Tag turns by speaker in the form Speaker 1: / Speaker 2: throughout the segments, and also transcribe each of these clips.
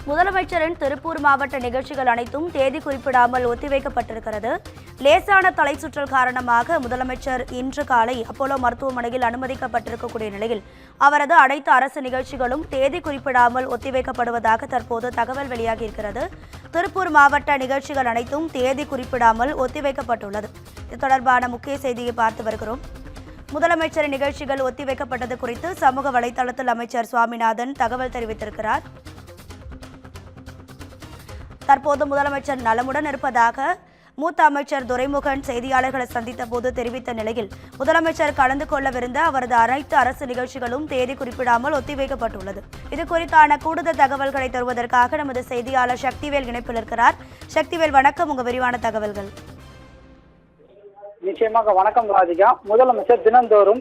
Speaker 1: முதலமைச்சரின் திருப்பூர் மாவட்ட நிகழ்ச்சிகள் அனைத்தும் தேதி குறிப்பிடாமல் ஒத்திவைக்கப்பட்டிருக்கிறது. லேசான தலை சுற்றல் காரணமாக முதலமைச்சர் இன்று காலை அப்போலோ மருத்துவமனையில் அனுமதிக்கப்பட்டிருக்கக்கூடிய நிலையில் அவரது அனைத்து அரசு நிகழ்ச்சிகளும் தேதி குறிப்பிடாமல் ஒத்திவைக்கப்படுவதாக தற்போது தகவல் வெளியாகியிருக்கிறது. திருப்பூர் மாவட்ட நிகழ்ச்சிகள் அனைத்தும் தேதி குறிப்பிடாமல் ஒத்திவைக்கப்பட்டுள்ளது. இது தொடர்பான முக்கிய செய்தியை பார்த்து வருகிறோம். முதலமைச்சரின் நிகழ்ச்சிகள் ஒத்திவைக்கப்பட்டது குறித்து சமூக வலைதளத்தில் அமைச்சர் சுவாமிநாதன் தகவல் தெரிவித்திருக்கிறார். தற்போது முதலமைச்சர் நலமுடன் இருப்பதாக மூத்த அமைச்சர் துரைமுகன் செய்தியாளர்களை சந்தித்த போது தெரிவித்த நிலையில் முதலமைச்சர் கலந்து கொள்ளவிருந்த அவரது அனைத்து அரசு நிகழ்ச்சிகளும் தேதி குறிப்பிடாமல் ஒத்திவைக்கப்பட்டுள்ளது. இது குறித்தான கூடுதல் தகவல்களை தருவதற்காக நமது செய்தியாளர் சக்திவேல் இணைப்பில் இருக்கிறார். சக்திவேல், வணக்கம். உங்க விரிவான தகவல்கள்.
Speaker 2: நிச்சயமாக வணக்கம் ராதிகா. முதலமைச்சர் தினந்தோறும்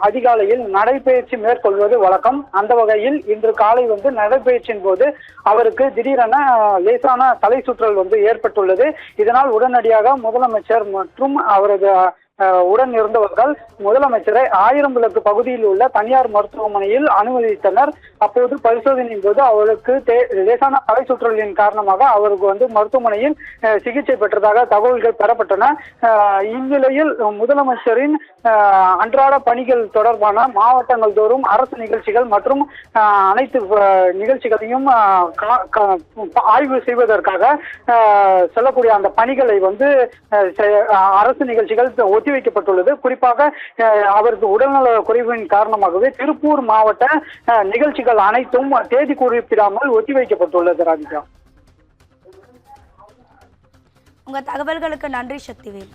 Speaker 2: அதிகாலையில் நடைபயிற்சி மேற்கொள்வது வழக்கம். அந்த வகையில் இன்று காலை நடைபயிற்சியின் போது அவருக்கு திடீரென லேசான தலை சுற்றல் ஏற்பட்டுள்ளது. இதனால் உடனடியாக முதலமைச்சர் மற்றும் அவரது உடன் இருந்தவர்கள் முதலமைச்சரை ஆயிரம் விளக்கு பகுதியில் உள்ள தனியார் மருத்துவமனையில் அனுமதித்தனர். அப்போது பரிசோதனையின் போது அவருக்கு லேசான தலை சுற்றலின் காரணமாக அவருக்கு மருத்துவமனையில் சிகிச்சை பெற்றதாக தகவல்கள் பெறப்பட்டன. இந்நிலையில் முதலமைச்சரின் அன்றாட பணிகள் தொடர்பான மாவட்டங்கள் தோறும் அரசு நிகழ்ச்சிகள் மற்றும் அனைத்து நிகழ்ச்சிகளையும் ஆய்வு செய்வதற்காக சொல்லக்கூடிய அந்த பணிகளை அரசு நிகழ்ச்சிகள் ஒத்திவைக்கப்பட்டுள்ளது. குறிப்பாக அவரது உடல்நல குறைவின் காரணமாகவே திருப்பூர் மாவட்ட நிகழ்ச்சிகள் அனைத்தும் தேதி குறிப்பிடாமல் ஒத்திவைக்கப்பட்டுள்ளது. ராதிகா,
Speaker 1: உங்க தகவல்களுக்கு நன்றி சக்திவேல்.